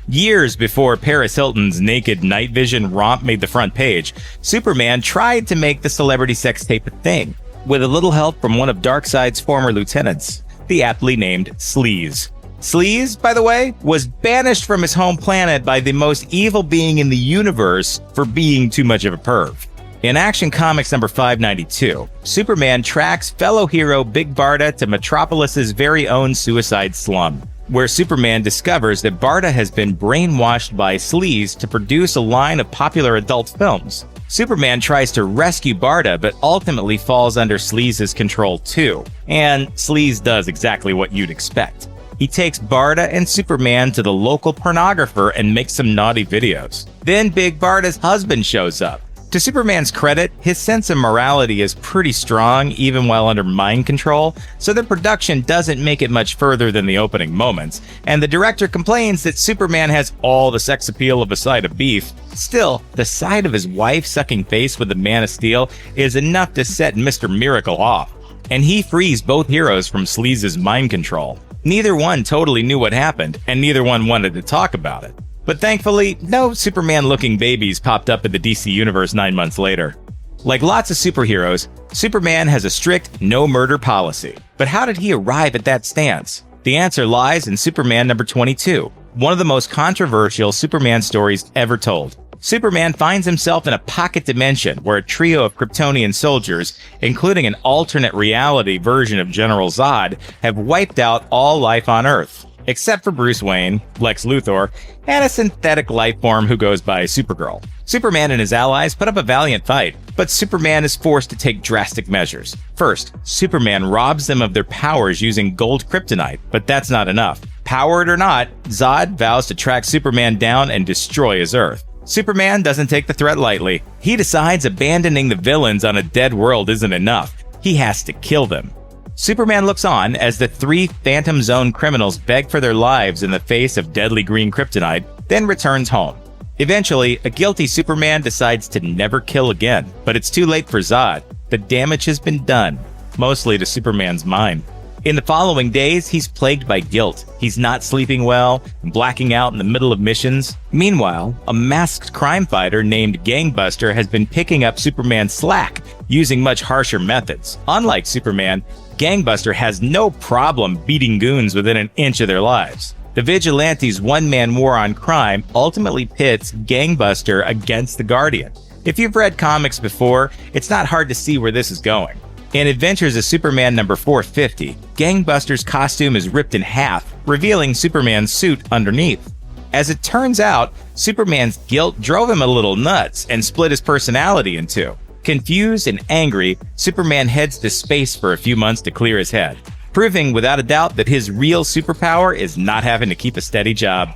Years before Paris Hilton's naked night vision romp made the front page, Superman tried to make the celebrity sex tape a thing, with a little help from one of Darkseid's former lieutenants, the aptly named Sleaze. Sleaze, by the way, was banished from his home planet by the most evil being in the universe for being too much of a perv. In Action Comics #592, Superman tracks fellow hero Big Barda to Metropolis's very own suicide slum, where Superman discovers that Barda has been brainwashed by Sleaze to produce a line of popular adult films. Superman tries to rescue Barda, but ultimately falls under Sleaze's control too. And Sleaze does exactly what you'd expect. He takes Barda and Superman to the local pornographer and makes some naughty videos. Then Big Barda's husband shows up. To Superman's credit, his sense of morality is pretty strong even while under mind control, so the production doesn't make it much further than the opening moments, and the director complains that Superman has all the sex appeal of a side of beef. Still, the sight of his wife sucking face with the Man of Steel is enough to set Mr. Miracle off, and he frees both heroes from Sleaze's mind control. Neither one totally knew what happened, and neither one wanted to talk about it. But thankfully, no Superman-looking babies popped up in the DC Universe 9 months later. Like lots of superheroes, Superman has a strict no-murder policy. But how did he arrive at that stance? The answer lies in Superman #22, one of the most controversial Superman stories ever told. Superman finds himself in a pocket dimension where a trio of Kryptonian soldiers, including an alternate reality version of General Zod, have wiped out all life on Earth, except for Bruce Wayne, Lex Luthor, and a synthetic life form who goes by Supergirl. Superman and his allies put up a valiant fight, but Superman is forced to take drastic measures. First, Superman robs them of their powers using gold kryptonite, but that's not enough. Powered or not, Zod vows to track Superman down and destroy his Earth. Superman doesn't take the threat lightly. He decides abandoning the villains on a dead world isn't enough. He has to kill them. Superman looks on as the 3 Phantom Zone criminals beg for their lives in the face of deadly green kryptonite, then returns home. Eventually, a guilty Superman decides to never kill again, but it's too late for Zod. The damage has been done, mostly to Superman's mind. In the following days, he's plagued by guilt. He's not sleeping well, blacking out in the middle of missions. Meanwhile, a masked crime fighter named Gangbuster has been picking up Superman's slack, using much harsher methods. Unlike Superman, Gangbuster has no problem beating goons within an inch of their lives. The Vigilante's one-man war on crime ultimately pits Gangbuster against the Guardian. If you've read comics before, it's not hard to see where this is going. In Adventures of Superman number 450, Gangbuster's costume is ripped in half, revealing Superman's suit underneath. As it turns out, Superman's guilt drove him a little nuts and split his personality in two. Confused and angry, Superman heads to space for a few months to clear his head, proving without a doubt that his real superpower is not having to keep a steady job.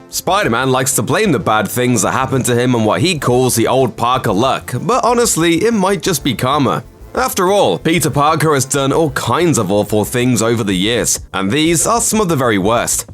Spider-Man likes to blame the bad things that happen to him on what he calls the old Parker luck, but honestly, it might just be karma. After all, Peter Parker has done all kinds of awful things over the years, and these are some of the very worst.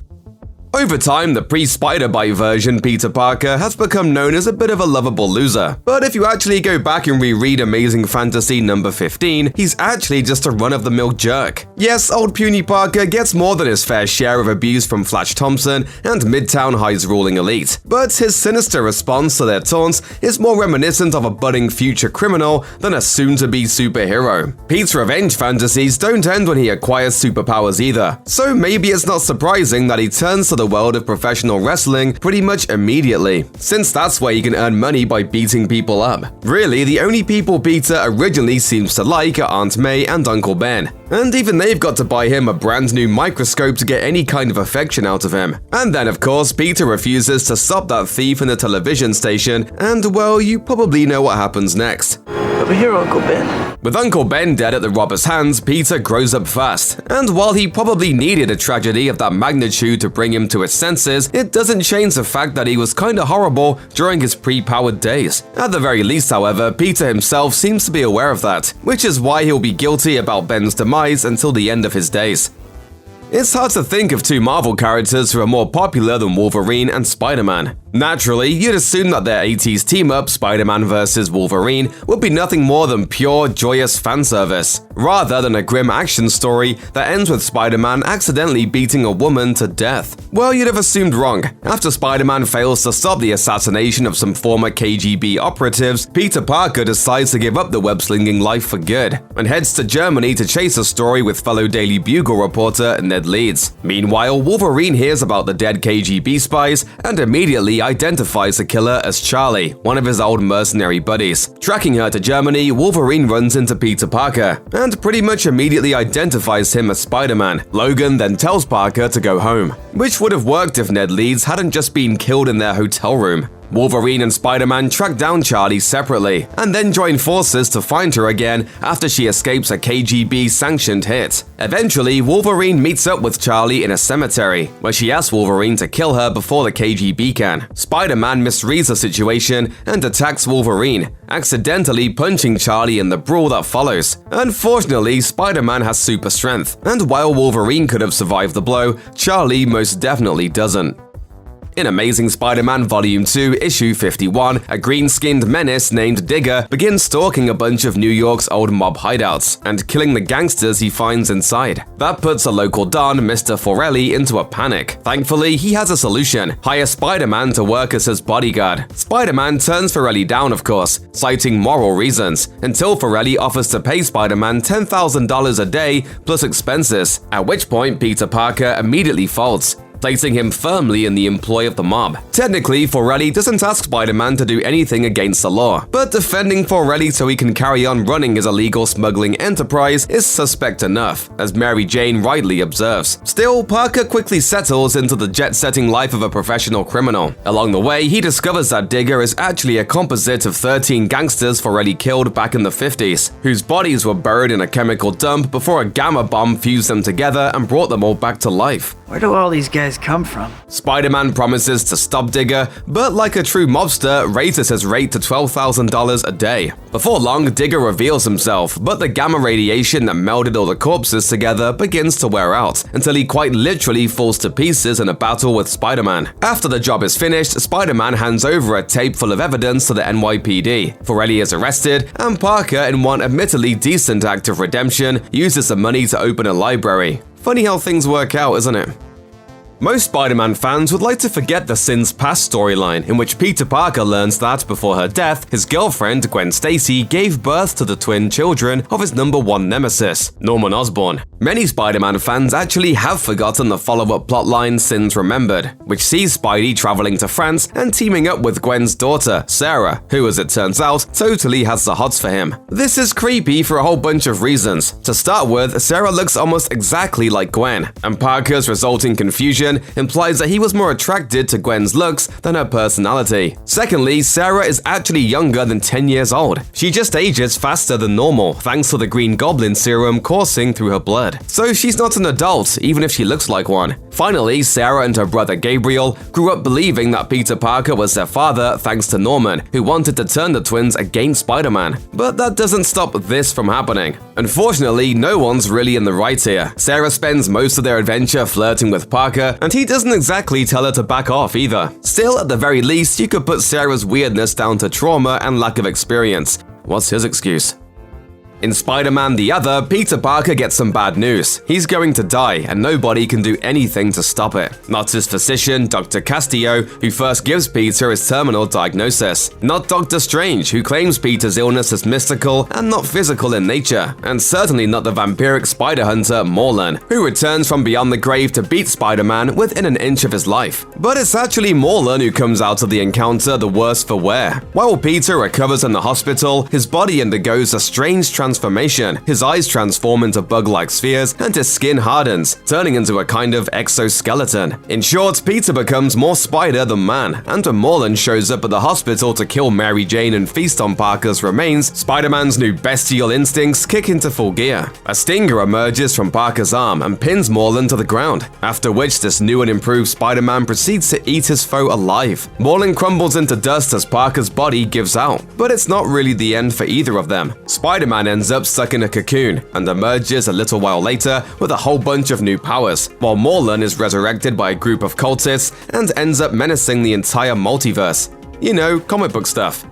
Over time, the pre-Spider-Bite version Peter Parker has become known as a bit of a lovable loser. But if you actually go back and reread Amazing Fantasy number 15, he's actually just a run-of-the-mill jerk. Yes, old puny Parker gets more than his fair share of abuse from Flash Thompson and Midtown High's ruling elite, but his sinister response to their taunts is more reminiscent of a budding future criminal than a soon-to-be superhero. Pete's revenge fantasies don't end when he acquires superpowers either, so maybe it's not surprising that he turns to the world of professional wrestling pretty much immediately, since that's where you can earn money by beating people up. Really, the only people Peter originally seems to like are Aunt May and Uncle Ben, and even they've got to buy him a brand new microscope to get any kind of affection out of him. And then of course, Peter refuses to stop that thief in the television station, and well, you probably know what happens next. Over here, Uncle Ben. With Uncle Ben dead at the robber's hands, Peter grows up fast, and while he probably needed a tragedy of that magnitude to bring him to his senses, it doesn't change the fact that he was kinda horrible during his pre-powered days. At the very least, however, Peter himself seems to be aware of that, which is why he'll be guilty about Ben's demise until the end of his days. It's hard to think of two Marvel characters who are more popular than Wolverine and Spider-Man. Naturally, you'd assume that their 80s team-up, Spider-Man vs. Wolverine, would be nothing more than pure, joyous fan service, rather than a grim action story that ends with Spider-Man accidentally beating a woman to death. Well, you'd have assumed wrong. After Spider-Man fails to stop the assassination of some former KGB operatives, Peter Parker decides to give up the web-slinging life for good, and heads to Germany to chase a story with fellow Daily Bugle reporter Ned Leeds. Meanwhile, Wolverine hears about the dead KGB spies and immediately identifies the killer as Charlie, one of his old mercenary buddies. Tracking her to Germany, Wolverine runs into Peter Parker and pretty much immediately identifies him as Spider-Man. Logan then tells Parker to go home, which would have worked if Ned Leeds hadn't just been killed in their hotel room. Wolverine and Spider-Man track down Charlie separately, and then join forces to find her again after she escapes a KGB-sanctioned hit. Eventually, Wolverine meets up with Charlie in a cemetery, where she asks Wolverine to kill her before the KGB can. Spider-Man misreads the situation and attacks Wolverine, accidentally punching Charlie in the brawl that follows. Unfortunately, Spider-Man has super strength, and while Wolverine could have survived the blow, Charlie most definitely doesn't. In Amazing Spider-Man Volume 2, Issue 51, a green-skinned menace named Digger begins stalking a bunch of New York's old mob hideouts and killing the gangsters he finds inside. That puts a local Don, Mr. Forelli, into a panic. Thankfully, he has a solution: hire Spider-Man to work as his bodyguard. Spider-Man turns Forelli down, of course, citing moral reasons, until Forelli offers to pay Spider-Man $10,000 a day plus expenses, at which point Peter Parker immediately folds. placing him firmly in the employ of the mob. Technically, Forelli doesn't ask Spider-Man to do anything against the law, but defending Forelli so he can carry on running his illegal smuggling enterprise is suspect enough, as Mary Jane rightly observes. Still, Parker quickly settles into the jet-setting life of a professional criminal. Along the way, he discovers that Digger is actually a composite of 13 gangsters Forelli killed back in the 50s, whose bodies were buried in a chemical dump before a gamma bomb fused them together and brought them all back to life. Where do all these guys come from? Spider-Man promises to stop Digger, but like a true mobster, raises his rate to $12,000 a day. Before long, Digger reveals himself, but the gamma radiation that melded all the corpses together begins to wear out, until he quite literally falls to pieces in a battle with Spider-Man. After the job is finished, Spider-Man hands over a tape full of evidence to the NYPD. Forelli is arrested, and Parker, in one admittedly decent act of redemption, uses the money to open a library. Funny how things work out, isn't it? Most Spider-Man fans would like to forget the Sins Past storyline, in which Peter Parker learns that, before her death, his girlfriend, Gwen Stacy, gave birth to the twin children of his #1 nemesis, Norman Osborn. Many Spider-Man fans actually have forgotten the follow-up plotline Sins Remembered, which sees Spidey traveling to France and teaming up with Gwen's daughter, Sarah, who, as it turns out, totally has the hots for him. This is creepy for a whole bunch of reasons. To start with, Sarah looks almost exactly like Gwen, and Parker's resulting confusion implies that he was more attracted to Gwen's looks than her personality. Secondly, Sarah is actually younger than 10 years old. She just ages faster than normal, thanks to the Green Goblin serum coursing through her blood. So she's not an adult, even if she looks like one. Finally, Sarah and her brother Gabriel grew up believing that Peter Parker was their father thanks to Norman, who wanted to turn the twins against Spider-Man. But that doesn't stop this from happening. Unfortunately, no one's really in the right here. Sarah spends most of their adventure flirting with Parker, and he doesn't exactly tell her to back off either. Still, at the very least, you could put Sarah's weirdness down to trauma and lack of experience. What's his excuse? In Spider-Man the Other, Peter Parker gets some bad news. He's going to die, and nobody can do anything to stop it. Not his physician, Dr. Castillo, who first gives Peter his terminal diagnosis. Not Dr. Strange, who claims Peter's illness is mystical and not physical in nature. And certainly not the vampiric spider hunter, Morlun, who returns from beyond the grave to beat Spider-Man within an inch of his life. But it's actually Morlun who comes out of the encounter the worse for wear. While Peter recovers in the hospital, his body undergoes a strange transformation. His eyes transform into bug-like spheres, and his skin hardens, turning into a kind of exoskeleton. In short, Peter becomes more spider than man, and when Morlun shows up at the hospital to kill Mary Jane and feast on Parker's remains, Spider-Man's new bestial instincts kick into full gear. A stinger emerges from Parker's arm and pins Morlun to the ground, after which this new and improved Spider-Man proceeds to eat his foe alive. Morlun crumbles into dust as Parker's body gives out, but it's not really the end for either of them. Spider-Man ends up stuck in a cocoon and emerges a little while later with a whole bunch of new powers, while Morlun is resurrected by a group of cultists and ends up menacing the entire multiverse. You know, comic book stuff.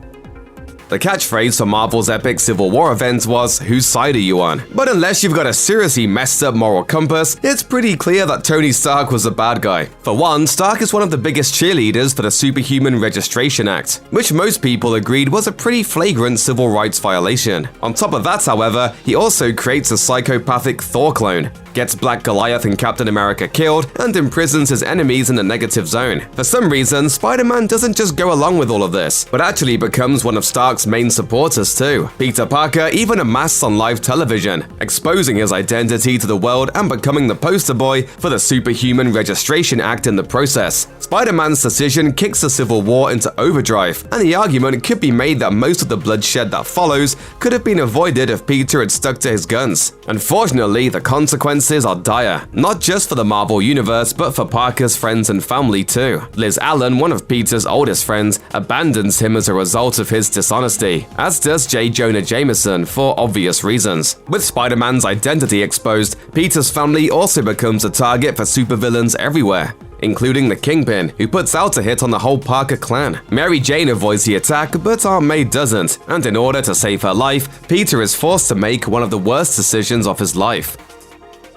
The catchphrase for Marvel's epic Civil War event was, "Whose side are you on?" But unless you've got a seriously messed up moral compass, it's pretty clear that Tony Stark was a bad guy. For one, Stark is one of the biggest cheerleaders for the Superhuman Registration Act, which most people agreed was a pretty flagrant civil rights violation. On top of that, however, he also creates a psychopathic Thor clone, gets Black Goliath and Captain America killed, and imprisons his enemies in the negative zone. For some reason, Spider-Man doesn't just go along with all of this, but actually becomes one of Stark's main supporters too. Peter Parker even amassed on live television, exposing his identity to the world and becoming the poster boy for the Superhuman Registration Act in the process. Spider-Man's decision kicks the Civil War into overdrive, and the argument could be made that most of the bloodshed that follows could have been avoided if Peter had stuck to his guns. Unfortunately, the consequences are dire, not just for the Marvel Universe, but for Parker's friends and family too. Liz Allen, one of Peter's oldest friends, abandons him as a result of his dishonesty, as does J. Jonah Jameson for obvious reasons. With Spider-Man's identity exposed, Peter's family also becomes a target for supervillains everywhere, including the Kingpin, who puts out a hit on the whole Parker clan. Mary Jane avoids the attack, but Aunt May doesn't, and in order to save her life, Peter is forced to make one of the worst decisions of his life.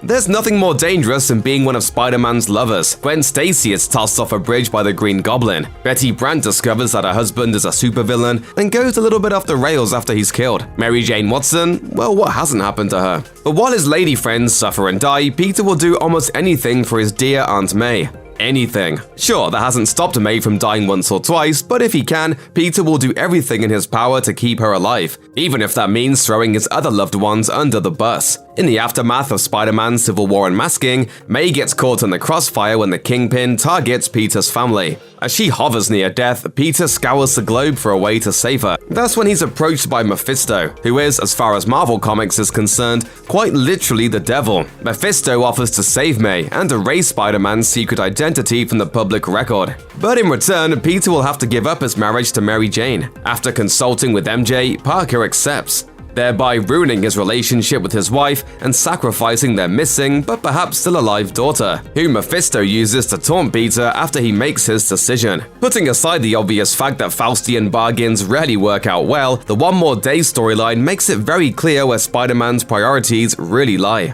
There's nothing more dangerous than being one of Spider-Man's lovers. Gwen Stacy is tossed off a bridge by the Green Goblin. Betty Brant discovers that her husband is a supervillain and goes a little bit off the rails after he's killed. Mary Jane Watson, well, what hasn't happened to her? But while his lady friends suffer and die, Peter will do almost anything for his dear Aunt May. anything. Sure, that hasn't stopped May from dying once or twice, but if he can, Peter will do everything in his power to keep her alive, even if that means throwing his other loved ones under the bus. In the aftermath of Spider-Man's Civil War Unmasking, May gets caught in the crossfire when the Kingpin targets Peter's family. As she hovers near death, Peter scours the globe for a way to save her. That's when he's approached by Mephisto, who is, as far as Marvel Comics is concerned, quite literally the devil. Mephisto offers to save May and erase Spider-Man's secret identity from the public record. But in return, Peter will have to give up his marriage to Mary Jane. After consulting with MJ, Parker accepts, thereby ruining his relationship with his wife and sacrificing their missing but perhaps still alive daughter, who Mephisto uses to taunt Peter after he makes his decision. Putting aside the obvious fact that Faustian bargains rarely work out well, the One More Day storyline makes it very clear where Spider-Man's priorities really lie.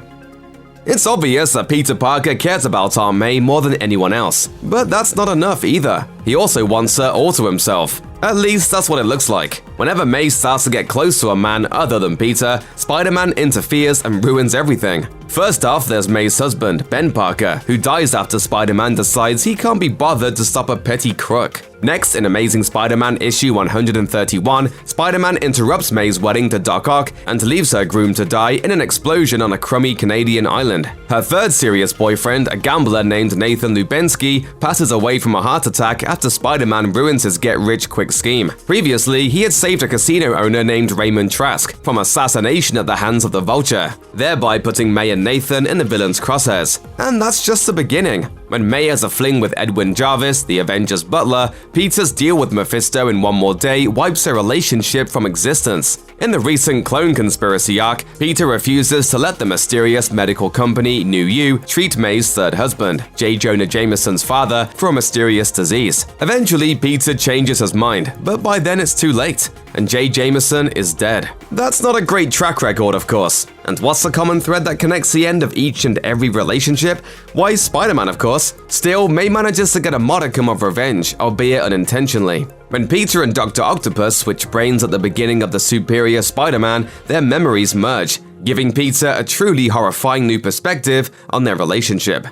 It's obvious that Peter Parker cares about Aunt May more than anyone else, but that's not enough either. He also wants her all to himself. At least that's what it looks like. Whenever May starts to get close to a man other than Peter, Spider-Man interferes and ruins everything. First off, there's May's husband, Ben Parker, who dies after Spider-Man decides he can't be bothered to stop a petty crook. Next, in Amazing Spider-Man issue 131, Spider-Man interrupts May's wedding to Doc Ock and leaves her groom to die in an explosion on a crummy Canadian island. Her third serious boyfriend, a gambler named Nathan Lubensky, passes away from a heart attack after Spider-Man ruins his get-rich-quick scheme. Previously, he had saved a casino owner named Raymond Trask from assassination at the hands of the Vulture, thereby putting May and Nathan in the villain's crosshairs. And that's just the beginning. When May has a fling with Edwin Jarvis, the Avengers' butler, Peter's deal with Mephisto in One More Day wipes their relationship from existence. In the recent clone conspiracy arc, Peter refuses to let the mysterious medical company New You treat May's third husband, J. Jonah Jameson's father, for a mysterious disease. Eventually, Peter changes his mind, but by then it's too late, and J. Jameson is dead. That's not a great track record, of course. And what's the common thread that connects the end of each and every relationship? Why, Spider-Man, of course. Still, May manages to get a modicum of revenge, albeit unintentionally. When Peter and Dr. Octopus switch brains at the beginning of the Superior Spider-Man, their memories merge, giving Peter a truly horrifying new perspective on their relationship.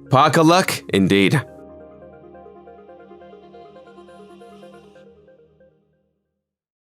Parker luck, indeed.